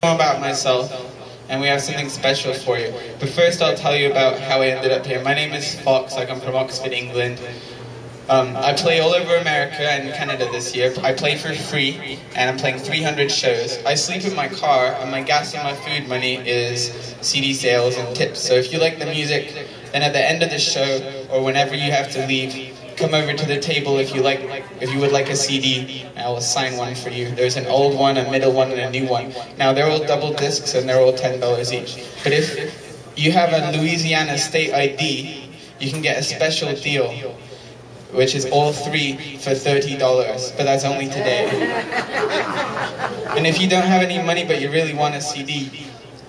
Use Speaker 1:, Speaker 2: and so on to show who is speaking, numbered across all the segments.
Speaker 1: About myself, and we have something special for you. But first I'll tell you about how I ended up here. My name is Fox, I come from Oxford, England. I play all over America and Canada this year. I play for free, and I'm playing 300 shows. I sleep in my car, and my gas and my food money is CD sales and tips. So if you like the music, then at the end of the show, or whenever you have to leave, come over to the table if you would like a CD, and I will sign one for you. There's an old one, a middle one, and a new one. Now they're all double discs and they're all $10 each. But if you have a Louisiana state ID, you can get a special deal, which is all three for $30, but that's only today. And if you don't have any money but you really want a CD,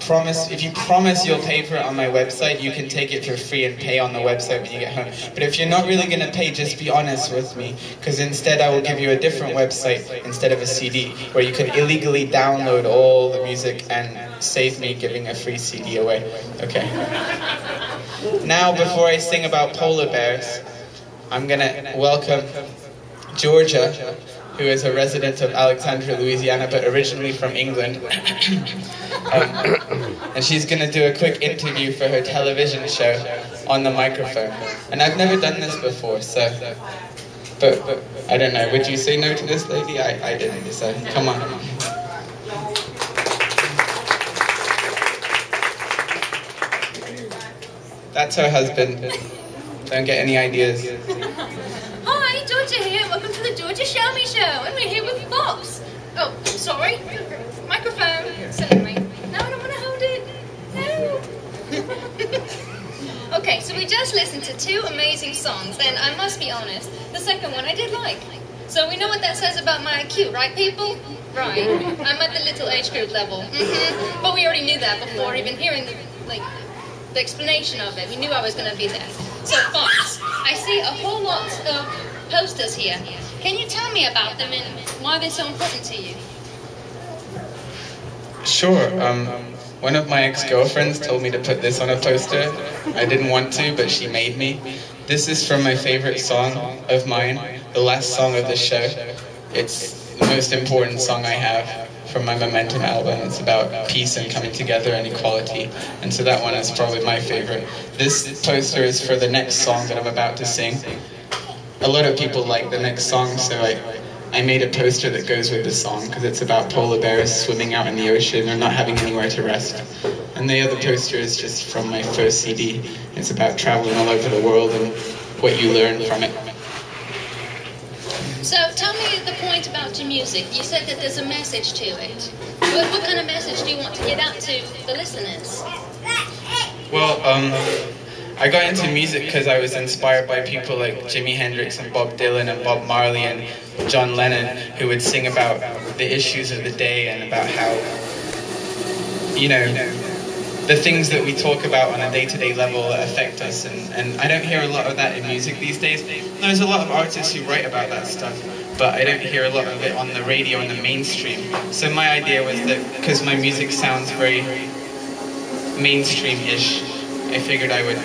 Speaker 1: if you promise you'll pay for it on my website, you can take it for free and pay on the website when you get home. But if you're not really going to pay, just be honest with me, because instead I will give you a different website instead of a CD, where you can illegally download all the music and save me giving a free CD away. Okay. Now, before I sing about polar bears, I'm going to welcome Georgia, who is a resident of Alexandria, Louisiana, but originally from England. And she's going to do a quick interview for her television show on the microphone. And I've never done this before, so... But I don't know, would you say no to this lady? I didn't, so come on. That's her husband. Don't get any ideas.
Speaker 2: Hi, Georgia here. Welcome to the Georgia Show Me Show. And we're here with Fox. Oh, sorry. Microphone. Certainly. No, I don't want to hold it. No. Okay, so we just listened to two amazing songs, and I must be honest, the second one I did like. So we know what that says about my IQ, right, people? Right. I'm at the little age group level. But we already knew that before even hearing the explanation of it. We knew I was going to be there. So, Fox, I see a whole lot of posters here. Can you tell me about them and why they're so important to you?
Speaker 1: Sure. One of my ex-girlfriends told me to put this on a poster. I didn't want to, but she made me. This is from my favorite song of mine, the last song of the show. It's the most important song I have from my Momentum album. It's about peace and coming together and equality. And so that one is probably my favorite. This poster is for the next song that I'm about to sing. A lot of people like the next song, so I made a poster that goes with the song, because it's about polar bears swimming out in the ocean and not having anywhere to rest. And the other poster is just from my first CD. It's about traveling all over the world and what you learn from it.
Speaker 2: So tell me the point about your music. You said that there's a message to it. What kind of message do you want to get out to the listeners?
Speaker 1: Well, I got into music because I was inspired by people like Jimi Hendrix and Bob Dylan and Bob Marley and John Lennon, who would sing about the issues of the day and about how, you know, the things that we talk about on a day-to-day level that affect us. And I don't hear a lot of that in music these days. There's a lot of artists who write about that stuff, but I don't hear a lot of it on the radio and the mainstream. So my idea was that because my music sounds very mainstream-ish, I figured I would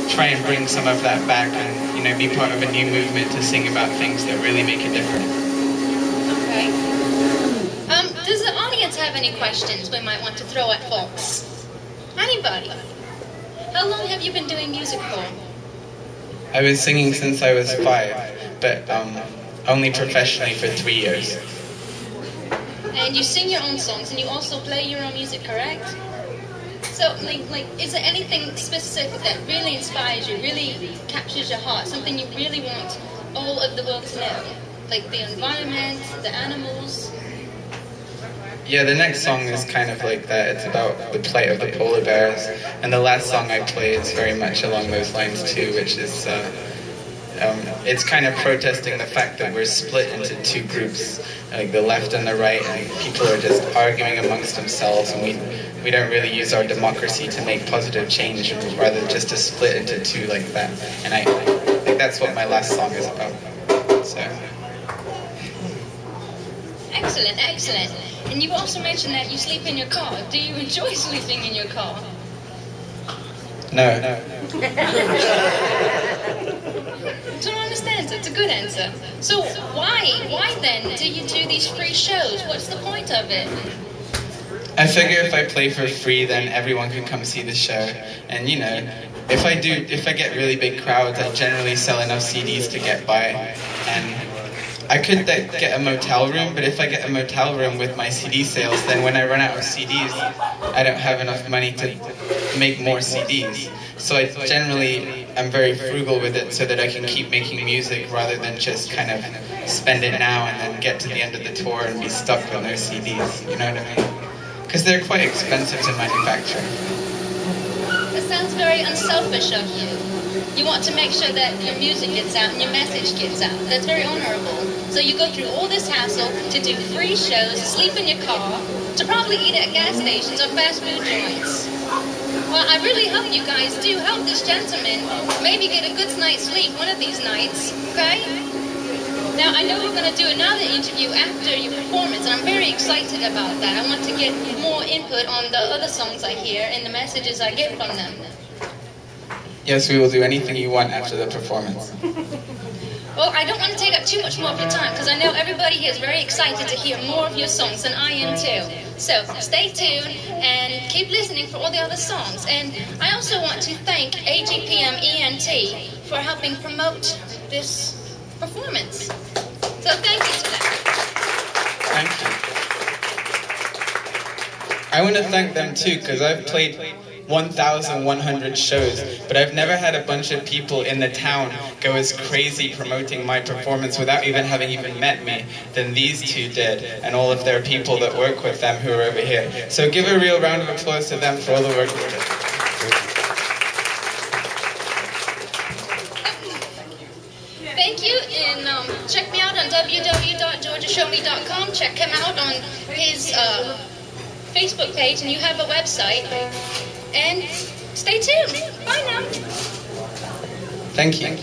Speaker 1: try and bring some of that back and, you know, be part of a new movement to sing about things that really make a difference.
Speaker 2: Okay. Does the audience have any questions we might want to throw at Fox? Anybody? How long have you been doing music for?
Speaker 1: I was singing since I was 5, but only professionally for 3 years.
Speaker 2: And you sing your own songs and you also play your own music, correct? So, like, is there anything specific that really inspires you, really captures your heart, something you really want all of the world to know? Like the environment, the animals?
Speaker 1: Yeah, the next song is kind of like that. It's about the plight of the polar bears. And the last song I play is very much along those lines too, which is, it's kind of protesting the fact that we're split into two groups, like the left and the right, and people are just arguing amongst themselves, and we don't really use our democracy to make positive change, rather just to split into two like that. And I think that's what my last song is about. So.
Speaker 2: Excellent, excellent. And you also mentioned that you sleep in your car. Do you enjoy sleeping in your car?
Speaker 1: No.
Speaker 2: Don't understand. It's a good answer. So why then do you do these free shows? What's the point of it?
Speaker 1: I figure if I play for free, then everyone can come see the show. And you know, if I get really big crowds, I generally sell enough CDs to get by. And I could get a motel room, but if I get a motel room with my CD sales, then when I run out of CDs, I don't have enough money to make more CDs. So I generally am very frugal with it so that I can keep making music rather than just kind of spend it now and then get to the end of the tour and be stuck with no CDs, you know what I mean? Because they're quite expensive to manufacture.
Speaker 2: That sounds very unselfish of you. You want to make sure that your music gets out and your message gets out. That's very honorable. So you go through all this hassle to do free shows, sleep in your car, to probably eat at gas stations or fast food joints. Well, I really hope you guys do help this gentleman maybe get a good night's sleep one of these nights, okay? Now, I know we're going to do another interview after your performance, and I'm very excited about that. I want to get more input on the other songs I hear and the messages I get from them.
Speaker 1: Yes, we will do anything you want after the performance.
Speaker 2: Well, I don't want to take up too much more of your time, because I know everybody here is very excited to hear more of your songs, and I am too. So, stay tuned and keep listening for all the other songs. And I also want to thank AGPM ENT for helping promote this performance. So thank you to them.
Speaker 1: Thank you. I want to thank them too, because I've played 1,100 shows, but I've never had a bunch of people in the town go as crazy promoting my performance without even having met me than these two did, and all of their people that work with them who are over here. So give a real round of applause to them for all the work they did.
Speaker 2: Thank you, and check me out on www.georgiashowme.com. Check him out on his Facebook page, and you have a website. And stay tuned. Bye now.
Speaker 1: Thank you.